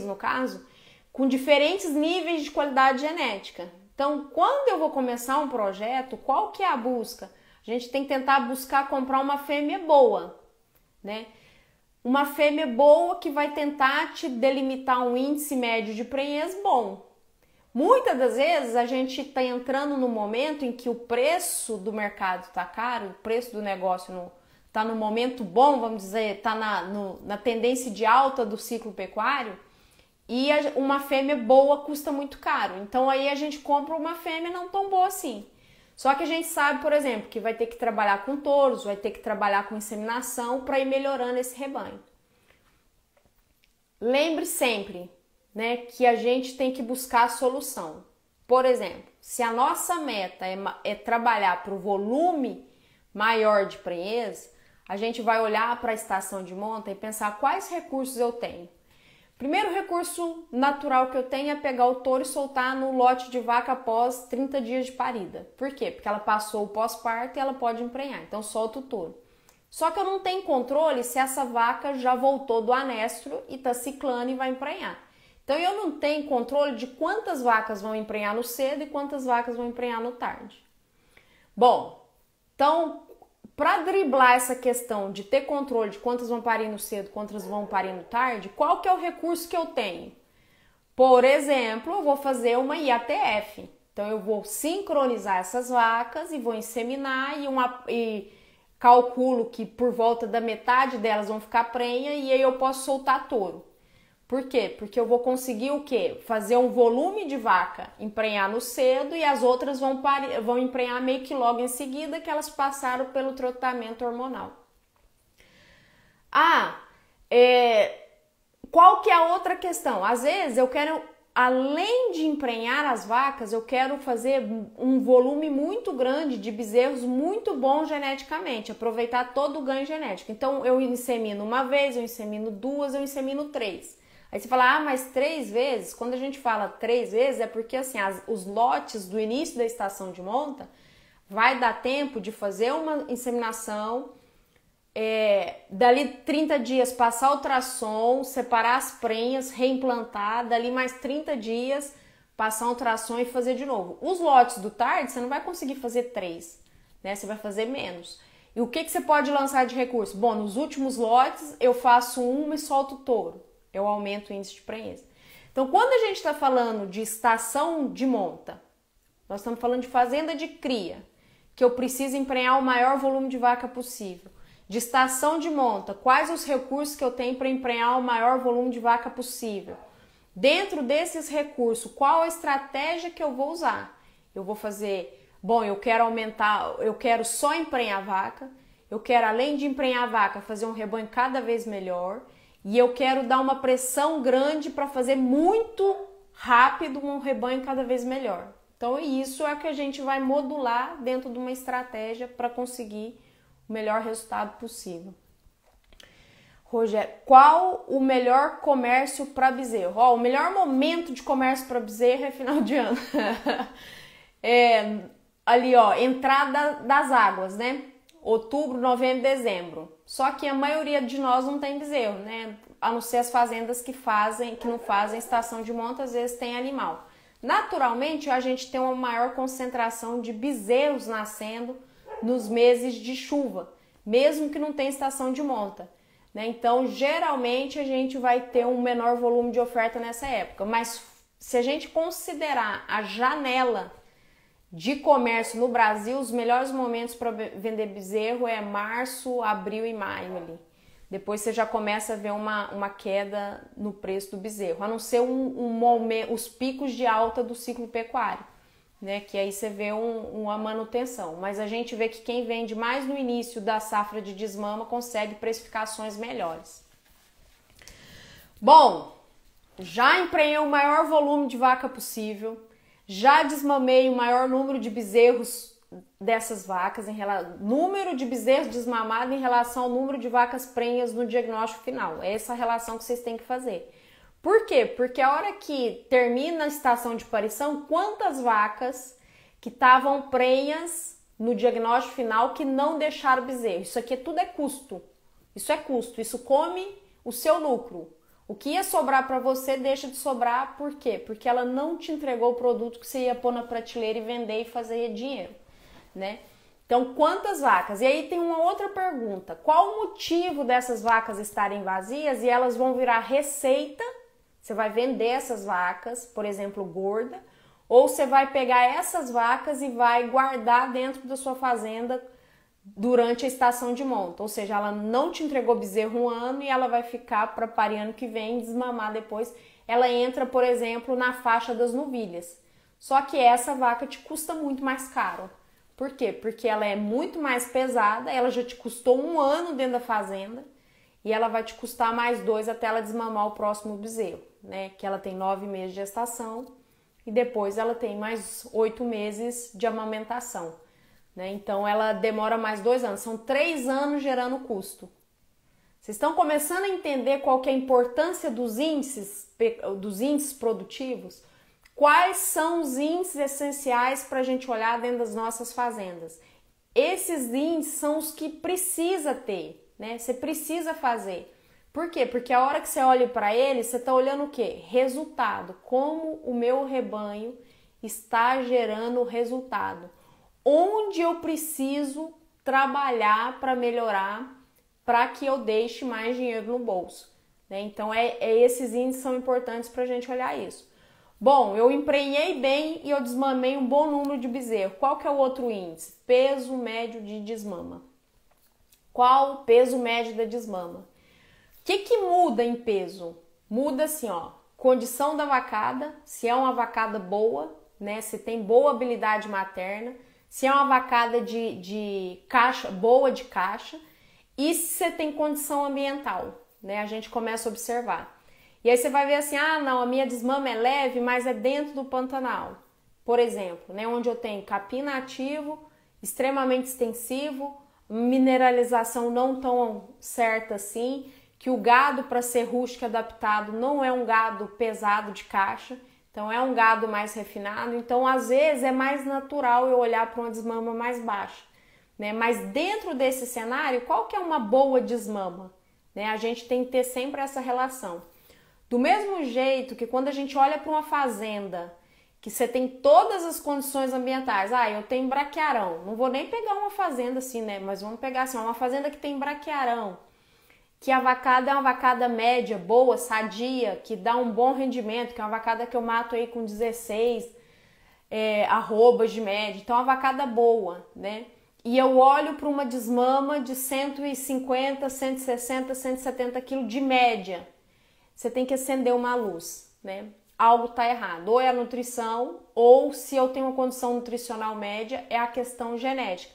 no caso, com diferentes níveis de qualidade genética. Então, quando eu vou começar um projeto, qual que é a busca? A gente tem que tentar buscar comprar uma fêmea boa, né? Uma fêmea boa que vai tentar te delimitar um índice médio de prenhez bom. Muitas das vezes a gente está entrando no momento em que o preço do mercado está caro, o preço do negócio está no momento bom, vamos dizer, está na tendência de alta do ciclo pecuário e uma fêmea boa custa muito caro. Então aí a gente compra uma fêmea não tão boa assim. Só que a gente sabe, por exemplo, que vai ter que trabalhar com touros, vai ter que trabalhar com inseminação para ir melhorando esse rebanho. Lembre sempre, né, que a gente tem que buscar a solução. Por exemplo, se a nossa meta é trabalhar para o volume maior de prenhez, a gente vai olhar para a estação de monta e pensar quais recursos eu tenho. Primeiro recurso natural que eu tenho é pegar o touro e soltar no lote de vaca após 30 dias de parida. Por quê? Porque ela passou o pós-parto e ela pode emprenhar, então solta o touro. Só que eu não tenho controle se essa vaca já voltou do anestro e está ciclando e vai emprenhar. Então eu não tenho controle de quantas vacas vão emprenhar no cedo e quantas vacas vão emprenhar no tarde. Bom, então para driblar essa questão de ter controle de quantas vão parir no cedo, quantas vão parir no tarde, qual que é o recurso que eu tenho? Por exemplo, eu vou fazer uma IATF. Então eu vou sincronizar essas vacas e vou inseminar e calculo que por volta da metade delas vão ficar prenha e aí eu posso soltar touro. Por quê? Porque eu vou conseguir o quê? Fazer um volume de vaca emprenhar no cedo e as outras vão emprenhar meio que logo em seguida que elas passaram pelo tratamento hormonal. Qual que é a outra questão? Às vezes eu quero, além de emprenhar as vacas, eu quero fazer um volume muito grande de bezerros muito bons geneticamente, aproveitar todo o ganho genético. Então eu insemino uma vez, eu insemino duas, eu insemino 3. Aí você fala, mas 3 vezes? Quando a gente fala 3 vezes é porque assim, os lotes do início da estação de monta vai dar tempo de fazer uma inseminação, dali 30 dias passar ultrassom, separar as prenhas, reimplantar, dali mais 30 dias passar um ultrassom e fazer de novo. Os lotes do tarde você não vai conseguir fazer 3, né? Você vai fazer menos. E o que você pode lançar de recurso? Bom, nos últimos lotes eu faço uma e solto o touro. Eu aumento o índice de prenhez. Então, quando a gente está falando de estação de monta, nós estamos falando de fazenda de cria, que eu preciso emprenhar o maior volume de vaca possível. De estação de monta, quais os recursos que eu tenho para emprenhar o maior volume de vaca possível? Dentro desses recursos, qual a estratégia que eu vou usar? Eu vou fazer, eu quero aumentar, eu quero só emprenhar a vaca, eu quero, além de emprenhar a vaca, fazer um rebanho cada vez melhor, e eu quero dar uma pressão grande para fazer muito rápido um rebanho cada vez melhor. Então, isso é que a gente vai modular dentro de uma estratégia para conseguir o melhor resultado possível. Rogério, qual o melhor comércio para bezerro? O melhor momento de comércio para bezerro é final de ano. Entrada das águas, né? Outubro, novembro, dezembro. Só que a maioria de nós não tem bezerro, né? A não ser as fazendas que não fazem estação de monta, às vezes tem animal. Naturalmente, a gente tem uma maior concentração de bezerros nascendo nos meses de chuva, mesmo que não tenha estação de monta, né? Então, geralmente, a gente vai ter um menor volume de oferta nessa época. Mas se a gente considerar a janela de comércio no Brasil, os melhores momentos para vender bezerro é março, abril e maio ali. Depois você já começa a ver uma queda no preço do bezerro, a não ser os picos de alta do ciclo pecuário, né? Que aí você vê uma manutenção. Mas a gente vê que quem vende mais no início da safra de desmama consegue precificações melhores. Bom, já emprenhei o maior volume de vaca possível. Já desmamei o maior número de bezerros dessas vacas, número de bezerros desmamados em relação ao número de vacas prenhas no diagnóstico final. É essa a relação que vocês têm que fazer. Por quê? Porque a hora que termina a estação de parição, quantas vacas que estavam prenhas no diagnóstico final que não deixaram bezerro? Isso aqui tudo é custo. Isso é custo. Isso come o seu lucro. O que ia sobrar para você deixa de sobrar, por quê? Porque ela não te entregou o produto que você ia pôr na prateleira e vender e fazer dinheiro, né? Então, quantas vacas? E aí tem uma outra pergunta. Qual o motivo dessas vacas estarem vazias e elas vão virar receita? Você vai vender essas vacas, por exemplo, gorda, ou você vai pegar essas vacas e vai guardar dentro da sua fazenda durante a estação de monta, ou seja, ela não te entregou bezerro um ano e ela vai ficar para parir ano que vem e desmamar depois. Ela entra, por exemplo, na faixa das novilhas. Só que essa vaca te custa muito mais caro. Por quê? Porque ela é muito mais pesada, ela já te custou um ano dentro da fazenda e ela vai te custar mais 2 até ela desmamar o próximo bezerro, né? Que ela tem 9 meses de gestação e depois ela tem mais 8 meses de amamentação. Então ela demora mais 2 anos, são 3 anos gerando custo. Vocês estão começando a entender qual que é a importância dos índices produtivos? Quais são os índices essenciais para a gente olhar dentro das nossas fazendas? esses índices são os que precisa ter, né? Você precisa fazer. Por quê? Porque a hora que você olha para ele, você está olhando o quê? Resultado. Como o meu rebanho está gerando resultado. Onde eu preciso trabalhar para melhorar, para que eu deixe mais dinheiro no bolso, né? Então, esses índices são importantes para a gente olhar isso. Bom, eu emprenhei bem e eu desmamei um bom número de bezerros. Qual que é o outro índice? Peso médio de desmama. Qual o peso médio da desmama? O que muda em peso? Muda assim, ó, condição da vacada, se é uma vacada boa, né? Se tem boa habilidade materna, se é uma vacada de caixa, boa de caixa, e se você tem condição ambiental, né? A gente começa a observar. E aí você vai ver assim, ah, não, a minha desmama é leve, mas é dentro do Pantanal. Por exemplo, né, onde eu tenho capim nativo, extremamente extensivo, mineralização não tão certa assim, que o gado para ser rústico adaptado não é um gado pesado de caixa, então é um gado mais refinado. Então, às vezes, é mais natural eu olhar para uma desmama mais baixa, né? Mas dentro desse cenário, qual que é uma boa desmama? Né? A gente tem que ter sempre essa relação. Do mesmo jeito que quando a gente olha para uma fazenda, que você tem todas as condições ambientais, eu tenho braquiarão, não vou nem pegar uma fazenda assim, né? Mas vamos pegar assim, uma fazenda que tem braquiarão, que a vacada é uma vacada média, boa, sadia, que dá um bom rendimento, que é uma vacada que eu mato aí com 16 arrobas de média, então é uma vacada boa, né? E eu olho para uma desmama de 150, 160, 170 quilos de média. Você tem que acender uma luz, né? Algo está errado. Ou é a nutrição, ou se eu tenho uma condição nutricional média, é a questão genética.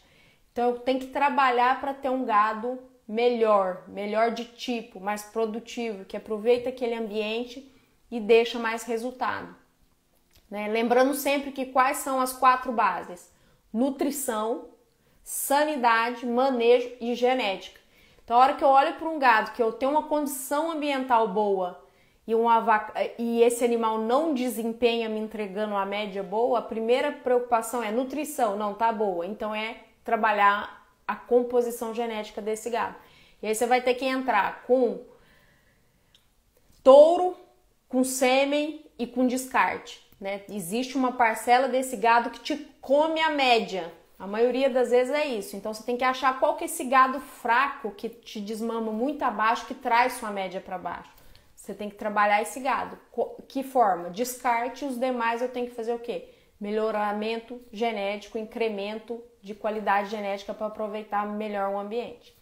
Então eu tenho que trabalhar para ter um gado melhor de tipo, mais produtivo, que aproveita aquele ambiente e deixa mais resultado, né? Lembrando sempre que quais são as 4 bases? Nutrição, sanidade, manejo e genética. Então, a hora que eu olho para um gado que eu tenho uma condição ambiental boa e esse animal não desempenha me entregando uma média boa, a primeira preocupação é nutrição, não tá boa. Então, é trabalhar a composição genética desse gado. E aí você vai ter que entrar com touro, com sêmen e com descarte, né? Existe uma parcela desse gado que te come a média. A maioria das vezes é isso. Então você tem que achar qual que é esse gado fraco que te desmama muito abaixo, que traz sua média para baixo. Você tem que trabalhar esse gado. Que forma? Descarte, os demais eu tenho que fazer o quê? Melhoramento genético, incremento de qualidade genética para aproveitar melhor o ambiente.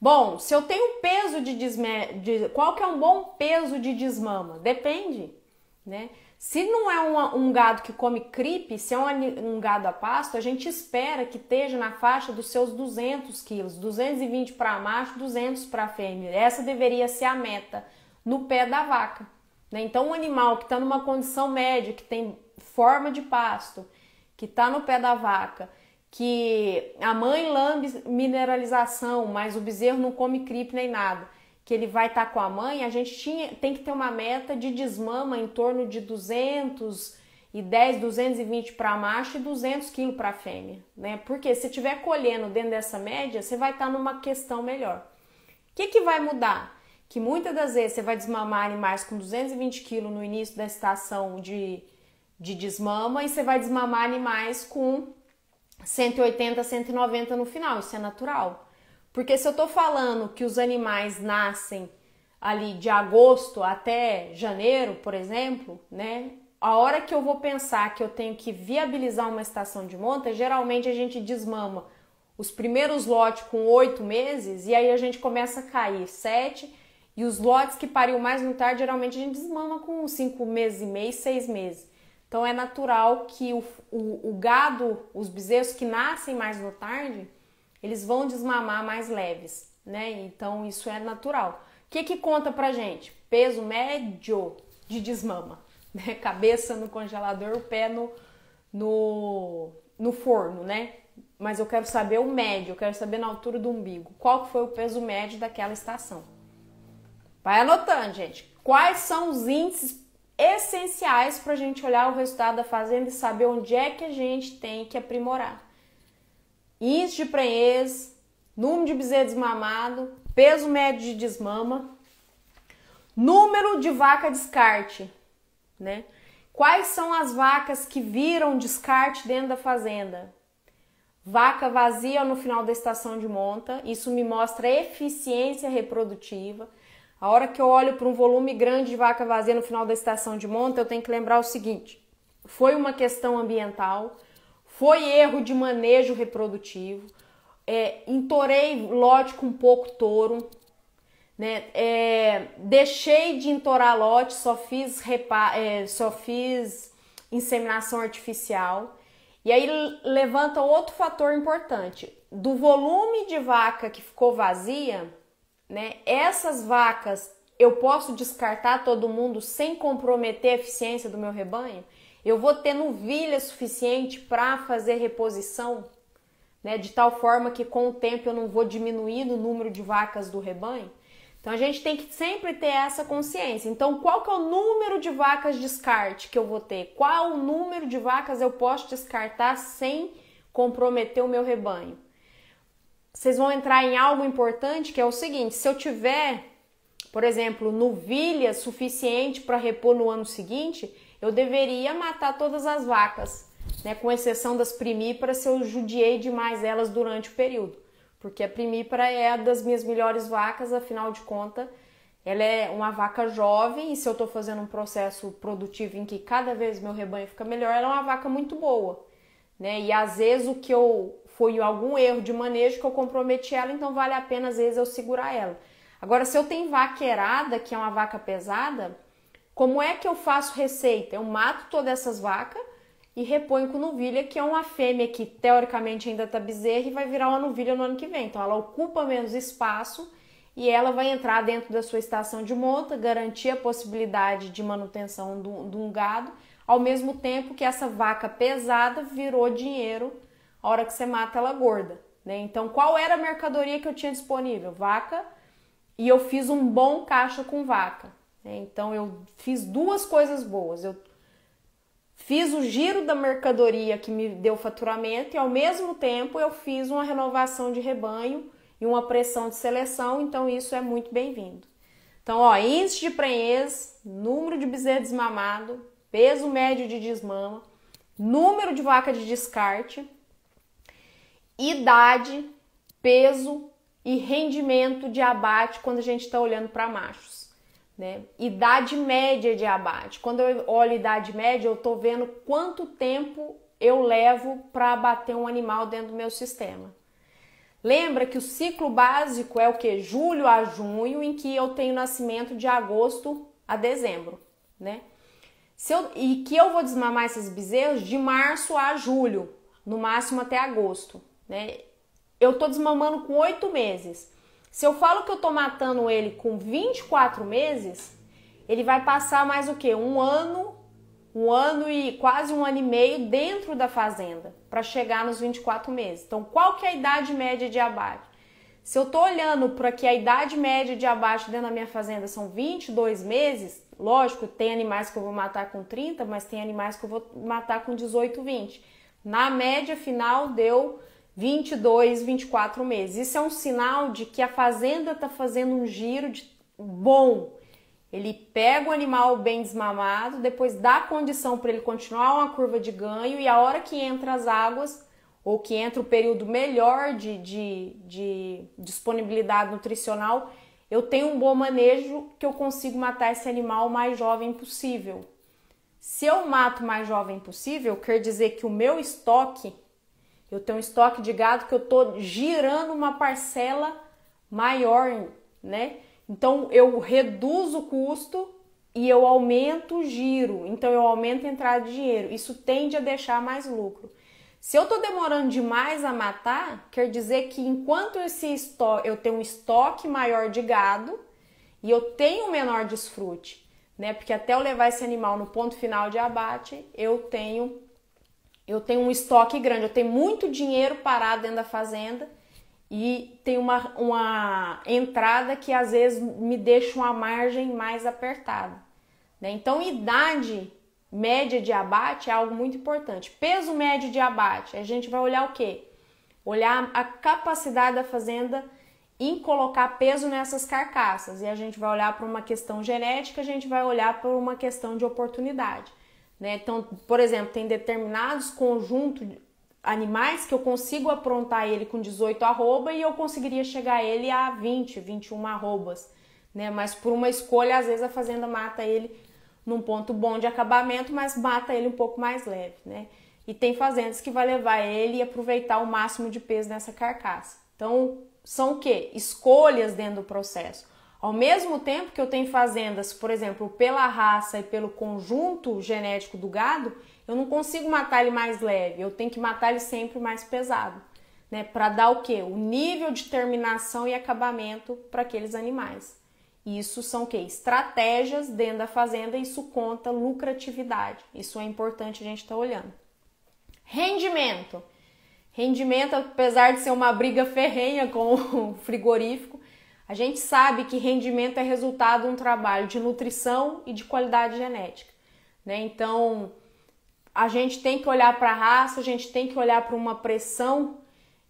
Bom, se eu tenho peso qual que é um bom peso de desmama? Depende, né? Se não é um gado que come cripe, se é um gado a pasto, a gente espera que esteja na faixa dos seus 200 quilos, 220 para macho, 200 para fêmea. Essa deveria ser a meta no pé da vaca, né? Então, um animal que está numa condição média, que tem forma de pasto, que está no pé da vaca, que a mãe lambe mineralização, mas o bezerro não come cripe nem nada, que ele vai estar com a mãe, a gente tem que ter uma meta de desmama em torno de 210, 220 para macho e 200 quilos para fêmea, né? Porque se estiver colhendo dentro dessa média, você vai estar numa questão melhor. O que vai mudar? Que muitas das vezes você vai desmamar animais com 220 quilos no início da estação de desmama e você vai desmamar animais com 180, 190 no final, isso é natural. Porque se eu tô falando que os animais nascem ali de agosto até janeiro, por exemplo, né? A hora que eu vou pensar que eu tenho que viabilizar uma estação de monta, geralmente a gente desmama os primeiros lotes com 8 meses e aí a gente começa a cair 7, e os lotes que pariu mais no tarde, geralmente a gente desmama com 5 meses e meio, 6 meses. Então é natural que o gado, os bezerros que nascem mais no tarde, eles vão desmamar mais leves, né? Então isso é natural. O que conta pra gente? Peso médio de desmama, né? Cabeça no congelador, o pé no forno, né? Mas eu quero saber o médio, eu quero saber na altura do umbigo. Qual foi o peso médio daquela estação? Vai anotando, gente. Quais são os índices essenciais pra gente olhar o resultado da fazenda e saber onde é que a gente tem que aprimorar. índice de prenhez, número de bezerro desmamado, peso médio de desmama, número de vaca descarte, né? Quais são as vacas que viram descarte dentro da fazenda? Vaca vazia no final da estação de monta, isso me mostra eficiência reprodutiva. A hora que eu olho para um volume grande de vaca vazia no final da estação de monta, eu tenho que lembrar o seguinte: foi uma questão ambiental, foi erro de manejo reprodutivo, entorei lote com pouco touro, né? Deixei de entorar lote, só fiz inseminação artificial. E aí levanta outro fator importante, do volume de vaca que ficou vazia, né? Essas vacas eu posso descartar todo mundo sem comprometer a eficiência do meu rebanho? Eu vou ter novilha suficiente para fazer reposição, né? De tal forma que com o tempo eu não vou diminuindo o número de vacas do rebanho? Então a gente tem que sempre ter essa consciência. Então qual que é o número de vacas de descarte que eu vou ter? Qual o número de vacas eu posso descartar sem comprometer o meu rebanho? Vocês vão entrar em algo importante que é o seguinte: se eu tiver, por exemplo, novilha suficiente para repor no ano seguinte, eu deveria matar todas as vacas, né? Com exceção das primíparas, se eu judiei demais elas durante o período. Porque a primípara é uma das minhas melhores vacas, afinal de contas, ela é uma vaca jovem e se eu estou fazendo um processo produtivo em que cada vez meu rebanho fica melhor, ela é uma vaca muito boa, né? E às vezes foi algum erro de manejo que eu comprometi ela, então vale a pena às vezes eu segurar ela. Agora, se eu tenho vaqueirada, que é uma vaca pesada, como é que eu faço receita? Eu mato todas essas vacas e reponho com novilha, que é uma fêmea que teoricamente ainda tá bezerra e vai virar uma novilha no ano que vem. Então ela ocupa menos espaço e ela vai entrar dentro da sua estação de monta, garantir a possibilidade de manutenção do gado, ao mesmo tempo que essa vaca pesada virou dinheiro a hora que você mata ela gorda, né? Então qual era a mercadoria que eu tinha disponível? Vaca, e eu fiz um bom caixa com vaca, né? Então eu fiz duas coisas boas. Eu fiz o giro da mercadoria que me deu faturamento e ao mesmo tempo eu fiz uma renovação de rebanho e uma pressão de seleção, então isso é muito bem-vindo. Então, ó, índice de prenhez, número de bezerro desmamado, peso médio de desmama, número de vaca de descarte, idade, peso e rendimento de abate quando a gente está olhando para machos. Né? Idade média de abate. Quando eu olho idade média, eu estou vendo quanto tempo eu levo para abater um animal dentro do meu sistema. Lembra que o ciclo básico é o que? Julho a junho, em que eu tenho nascimento de agosto a dezembro, né? E que eu vou desmamar esses bezerros de março a julho, no máximo até agosto, né? Eu tô desmamando com 8 meses. Se eu falo que eu tô matando ele com 24 meses, ele vai passar mais o quê? Um ano e quase um ano e meio dentro da fazenda para chegar nos 24 meses. Então, qual que é a idade média de abate? Se eu tô olhando para que a idade média de abate dentro da minha fazenda são 22 meses, lógico, tem animais que eu vou matar com 30, mas tem animais que eu vou matar com 18, 20. Na média final deu 22, 24 meses. Isso é um sinal de que a fazenda está fazendo um giro bom. Ele pega o animal bem desmamado, depois dá condição para ele continuar uma curva de ganho e a hora que entra as águas, ou que entra o período melhor de disponibilidade nutricional, eu tenho um bom manejo que eu consigo matar esse animal o mais jovem possível. Se eu mato o mais jovem possível, quer dizer que o meu estoque, eu tenho um estoque de gado que eu tô girando uma parcela maior, né? Então eu reduzo o custo e eu aumento o giro, então eu aumento a entrada de dinheiro. Isso tende a deixar mais lucro. Se eu tô demorando demais a matar, quer dizer que enquanto eu tenho um estoque maior de gado e eu tenho um menor desfrute, né? Porque até eu levar esse animal no ponto final de abate, eu tenho um estoque grande, eu tenho muito dinheiro parado dentro da fazenda e tem uma entrada que às vezes me deixa uma margem mais apertada, né? Então, idade média de abate é algo muito importante. Peso médio de abate, a gente vai olhar o quê? olhar a capacidade da fazenda em colocar peso nessas carcaças. E a gente vai olhar para uma questão genética, a gente vai olhar para uma questão de oportunidade, né? Então, por exemplo, tem determinados conjuntos de animais que eu consigo aprontar ele com 18 arroba e eu conseguiria chegar a ele a 20, 21 arrobas, né? Mas por uma escolha, às vezes a fazenda mata ele num ponto bom de acabamento, mas mata ele um pouco mais leve, né? E tem fazendas que vai levar ele e aproveitar o máximo de peso nessa carcaça. Então, são o quê? Escolhas dentro do processo. Ao mesmo tempo que eu tenho fazendas, por exemplo, pela raça e pelo conjunto genético do gado, eu não consigo matar ele mais leve, eu tenho que matar ele sempre mais pesado, né? Para dar o quê? O nível de terminação e acabamento para aqueles animais. Isso são o quê? Estratégias dentro da fazenda, isso conta lucratividade. Isso é importante a gente estar olhando. Rendimento. Rendimento, apesar de ser uma briga ferrenha com o frigorífico, a gente sabe que rendimento é resultado de um trabalho de nutrição e de qualidade genética, né? Então, a gente tem que olhar para a raça, a gente tem que olhar para uma pressão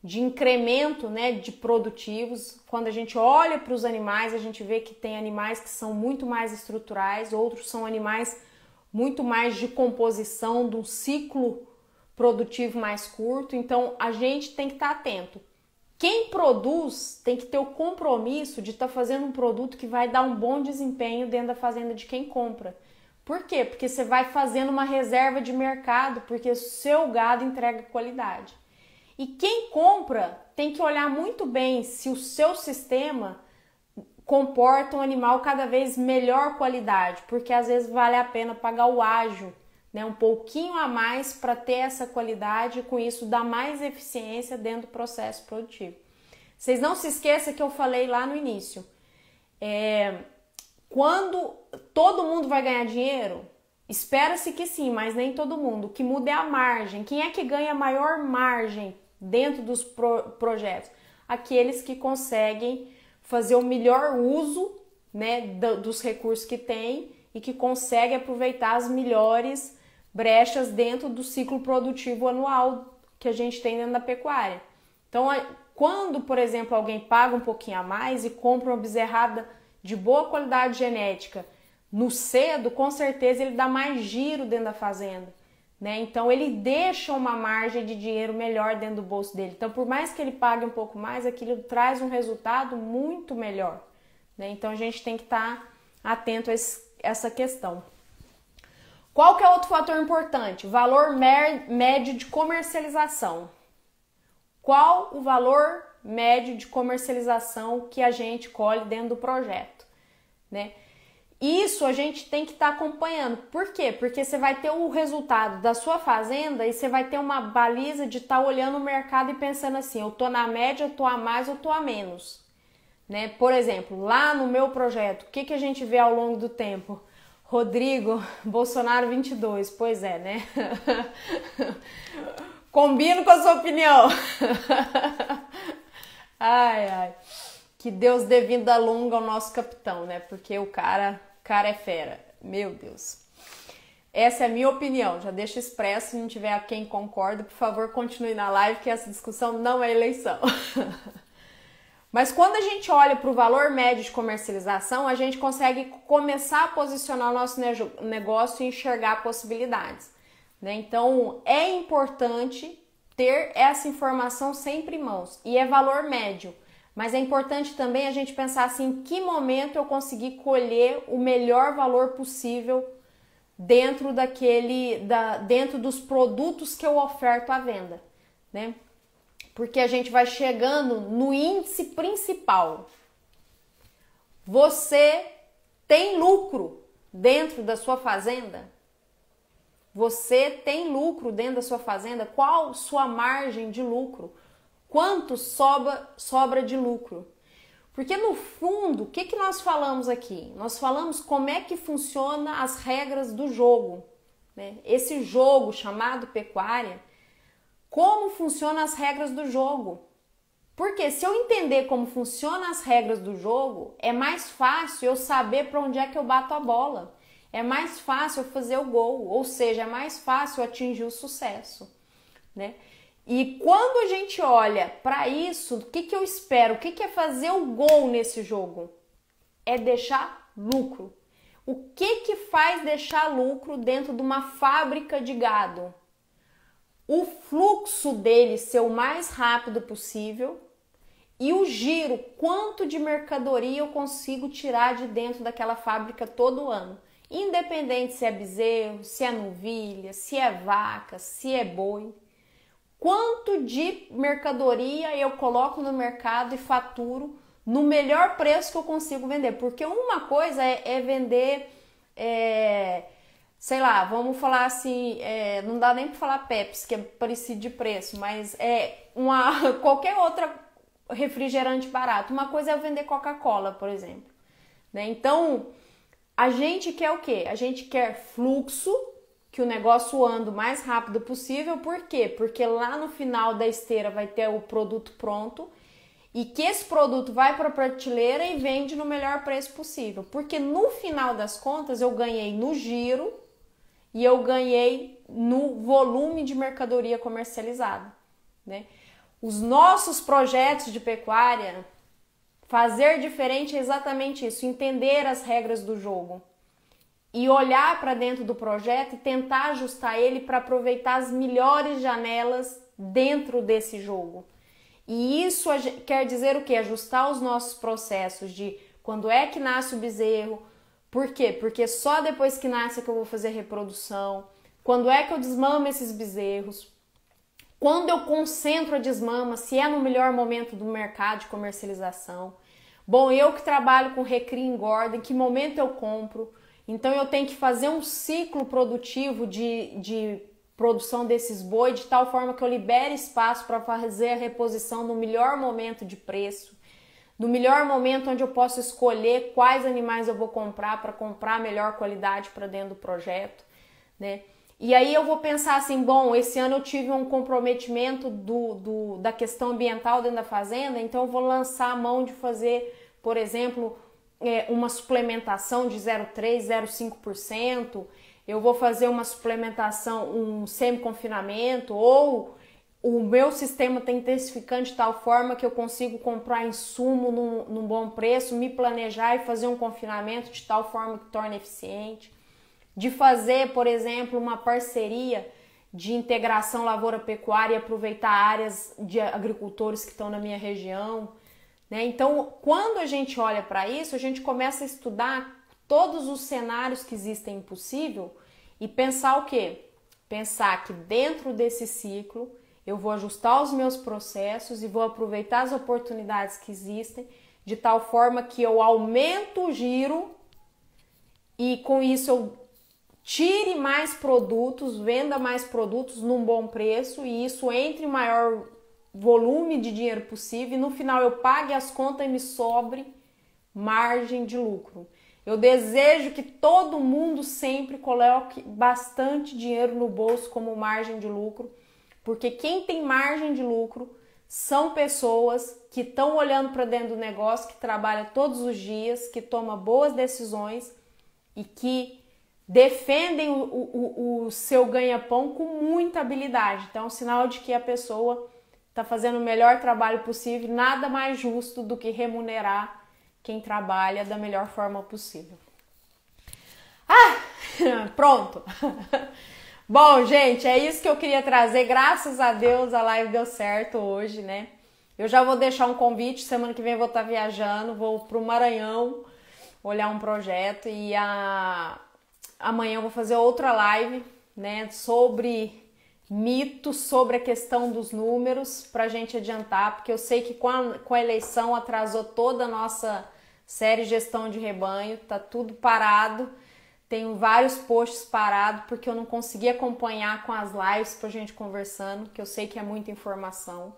de incremento, né, de produtivos. Quando a gente olha para os animais, a gente vê que tem animais que são muito mais estruturais, outros são animais muito mais de composição, de um ciclo produtivo mais curto. Então a gente tem que estar atento. Quem produz tem que ter o compromisso de estar fazendo um produto que vai dar um bom desempenho dentro da fazenda de quem compra. Por quê? Porque você vai fazendo uma reserva de mercado, porque o seu gado entrega qualidade. E quem compra tem que olhar muito bem se o seu sistema comporta um animal cada vez melhor qualidade, porque às vezes vale a pena pagar o ágio, né, um pouquinho a mais para ter essa qualidade e com isso dar mais eficiência dentro do processo produtivo. Vocês não se esqueçam que eu falei lá no início, quando todo mundo vai ganhar dinheiro, espera-se que sim, mas nem todo mundo. O que muda é a margem. Quem é que ganha maior margem dentro dos projetos? Aqueles que conseguem fazer o melhor uso, né, dos recursos que tem e que conseguem aproveitar as melhores brechas dentro do ciclo produtivo anual que a gente tem dentro da pecuária. Então, quando, por exemplo, alguém paga um pouquinho a mais e compra uma bezerrada de boa qualidade genética no cedo, com certeza ele dá mais giro dentro da fazenda, né? Então ele deixa uma margem de dinheiro melhor dentro do bolso dele. Então, por mais que ele pague um pouco mais, aquilo traz um resultado muito melhor, né? Então a gente tem que estar atento a essa questão. Qual que é outro fator importante? Valor médio de comercialização. Qual o valor médio de comercialização que a gente colhe dentro do projeto, né? Isso a gente tem que estar acompanhando. Por quê? Porque você vai ter o resultado da sua fazenda e você vai ter uma baliza de estar olhando o mercado e pensando assim, eu tô na média, eu tô a mais, eu tô a menos, né? Por exemplo, lá no meu projeto, o que a gente vê ao longo do tempo? Rodrigo, Bolsonaro 22, pois é, né? Combino com a sua opinião. Ai, que Deus dê vida longa ao nosso capitão, né? Porque o cara é fera, meu Deus. Essa é a minha opinião, já deixo expresso, se não tiver quem concorda, por favor, continue na live, que essa discussão não é eleição. Mas quando a gente olha para o valor médio de comercialização, a gente consegue começar a posicionar o nosso negócio e enxergar possibilidades, né? Então, é importante ter essa informação sempre em mãos, e é valor médio. Mas é importante também a gente pensar assim, em que momento eu consegui colher o melhor valor possível dentro dentro dos produtos que eu oferto à venda, né? Porque a gente vai chegando no índice principal. Você tem lucro dentro da sua fazenda? Você tem lucro dentro da sua fazenda? Qual sua margem de lucro? Quanto sobra de lucro? Porque no fundo, o que nós falamos aqui? Nós falamos como é que funciona as regras do jogo, né? Esse jogo chamado pecuária, como funcionam as regras do jogo. Porque se eu entender como funcionam as regras do jogo, é mais fácil eu saber para onde é que eu bato a bola. É mais fácil eu fazer o gol, ou seja, é mais fácil eu atingir o sucesso, né? E quando a gente olha para isso, o que eu espero? O que é fazer o gol nesse jogo? É deixar lucro. O que faz deixar lucro dentro de uma fábrica de gado? O fluxo dele ser o mais rápido possível e o giro, quanto de mercadoria eu consigo tirar de dentro daquela fábrica todo ano. Independente se é bezerro, se é novilha, se é vaca, se é boi. Quanto de mercadoria eu coloco no mercado e faturo no melhor preço que eu consigo vender. Porque uma coisa é vender, sei lá, vamos falar assim, não dá nem para falar Pepsi, que é parecido de preço, mas qualquer outra refrigerante barato. Uma coisa é eu vender Coca-Cola, por exemplo. Né? Então, a gente quer o quê? A gente quer fluxo, que o negócio ande o mais rápido possível. Por quê? Porque lá no final da esteira vai ter o produto pronto e que esse produto vai para a prateleira e vende no melhor preço possível. Porque no final das contas eu ganhei no giro e eu ganhei no volume de mercadoria comercializada, né? Os nossos projetos de pecuária, fazer diferente é exatamente isso, entender as regras do jogo e olhar para dentro do projeto e tentar ajustar ele para aproveitar as melhores janelas dentro desse jogo. E isso quer dizer o quê? Ajustar os nossos processos de quando é que nasce o bezerro. Por quê? Porque só depois que nasce é que eu vou fazer reprodução. Quando é que eu desmamo esses bezerros? Quando eu concentro a desmama, se é no melhor momento do mercado de comercialização. Bom, eu que trabalho com recria e engorda, em que momento eu compro? Então eu tenho que fazer um ciclo produtivo de produção desses boi de tal forma que eu libere espaço para fazer a reposição no melhor momento de preço, no melhor momento onde eu posso escolher quais animais eu vou comprar para comprar a melhor qualidade para dentro do projeto, né? E aí eu vou pensar assim, bom, esse ano eu tive um comprometimento da questão ambiental dentro da fazenda, então eu vou lançar a mão de fazer, por exemplo, uma suplementação de 0,3%, 0,5%, eu vou fazer uma suplementação, um semi-confinamento, ou o meu sistema está intensificando de tal forma que eu consigo comprar insumo num bom preço, me planejar e fazer um confinamento de tal forma que torne eficiente. De fazer, por exemplo, uma parceria de integração lavoura-pecuária e aproveitar áreas de agricultores que estão na minha região, né? Então, quando a gente olha para isso, a gente começa a estudar todos os cenários que existem possível e pensar o quê? Pensar que dentro desse ciclo eu vou ajustar os meus processos e vou aproveitar as oportunidades que existem de tal forma que eu aumento o giro e com isso eu tire mais produtos, venda mais produtos num bom preço e isso entre o maior volume de dinheiro possível e no final eu pague as contas e me sobre margem de lucro. Eu desejo que todo mundo sempre coloque bastante dinheiro no bolso como margem de lucro, porque quem tem margem de lucro são pessoas que estão olhando para dentro do negócio, que trabalham todos os dias, que tomam boas decisões e que defendem o seu ganha-pão com muita habilidade. Então é um sinal de que a pessoa está fazendo o melhor trabalho possível. Nada mais justo do que remunerar quem trabalha da melhor forma possível. Pronto! Bom, gente, é isso que eu queria trazer. Graças a Deus a live deu certo hoje, né? Eu já vou deixar um convite. Semana que vem eu vou estar viajando, vou para o Maranhão olhar um projeto e amanhã eu vou fazer outra live, né, sobre mitos, sobre a questão dos números, pra gente adiantar, porque eu sei que com a eleição atrasou toda a nossa série Gestão de Rebanho, tá tudo parado, tenho vários posts parados, porque eu não consegui acompanhar com as lives pra gente conversando, que eu sei que é muita informação.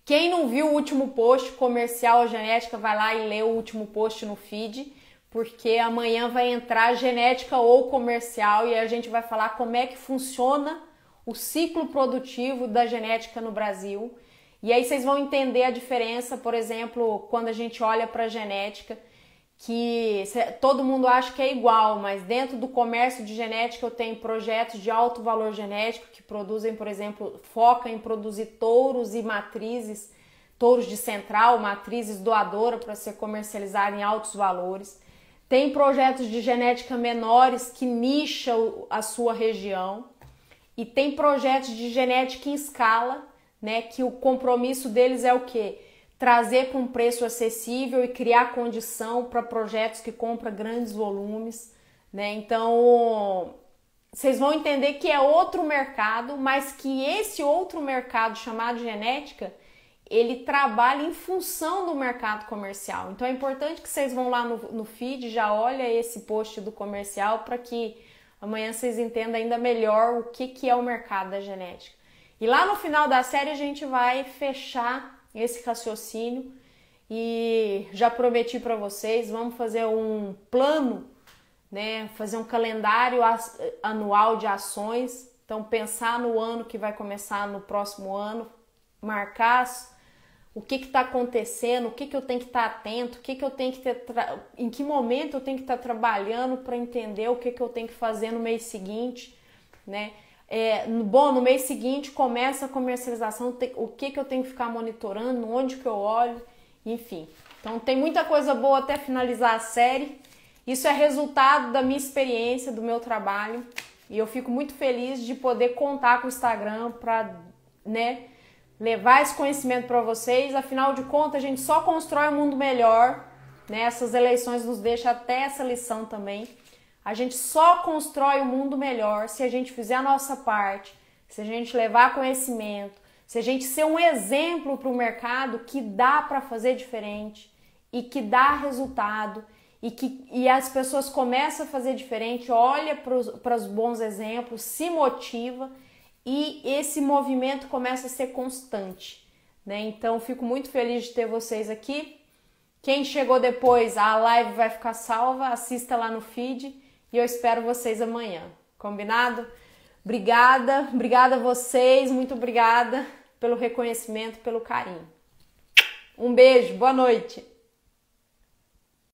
Quem não viu o último post comercial a genética, vai lá e lê o último post no feed, porque amanhã vai entrar genética ou comercial e a gente vai falar como é que funciona o ciclo produtivo da genética no Brasil. E aí vocês vão entender a diferença, por exemplo, quando a gente olha para a genética, todo mundo acha que é igual, mas dentro do comércio de genética eu tenho projetos de alto valor genético que produzem, por exemplo, focam em produzir touros e matrizes, touros de central, matrizes doadora para ser comercializado em altos valores. Tem projetos de genética menores que nicham a sua região e tem projetos de genética em escala, né, que o compromisso deles é o quê? Trazer para um preço acessível e criar condição para projetos que compram grandes volumes, né? Então, vocês vão entender que é outro mercado, mas que esse outro mercado chamado genética, ele trabalha em função do mercado comercial. Então é importante que vocês vão lá no feed, já olha esse post do comercial para que amanhã vocês entendam ainda melhor o que é o mercado da genética. E lá no final da série a gente vai fechar esse raciocínio e já prometi para vocês, vamos fazer um plano, né? Fazer um calendário anual de ações. Então pensar no ano que vai começar no próximo ano, marcar o que está acontecendo, o que eu tenho que estar atento, o que eu tenho que ter, em que momento eu tenho que estar trabalhando para entender o que eu tenho que fazer no mês seguinte, né? No mês seguinte começa a comercialização, o que eu tenho que ficar monitorando, onde que eu olho, enfim. Então tem muita coisa boa até finalizar a série. Isso é resultado da minha experiência, do meu trabalho, e eu fico muito feliz de poder contar com o Instagram para, né, levar esse conhecimento para vocês. Afinal de contas, a gente só constrói um mundo melhor, né? Essas eleições nos deixam até essa lição também. A gente só constrói um mundo melhor se a gente fizer a nossa parte, se a gente levar conhecimento, se a gente ser um exemplo para o mercado que dá para fazer diferente e que dá resultado e as pessoas começam a fazer diferente, olha para os bons exemplos, se motiva e esse movimento começa a ser constante, né? Então, fico muito feliz de ter vocês aqui. Quem chegou depois, a live vai ficar salva, assista lá no feed e eu espero vocês amanhã. Combinado? Obrigada a vocês, muito obrigada pelo reconhecimento, pelo carinho. Um beijo, boa noite!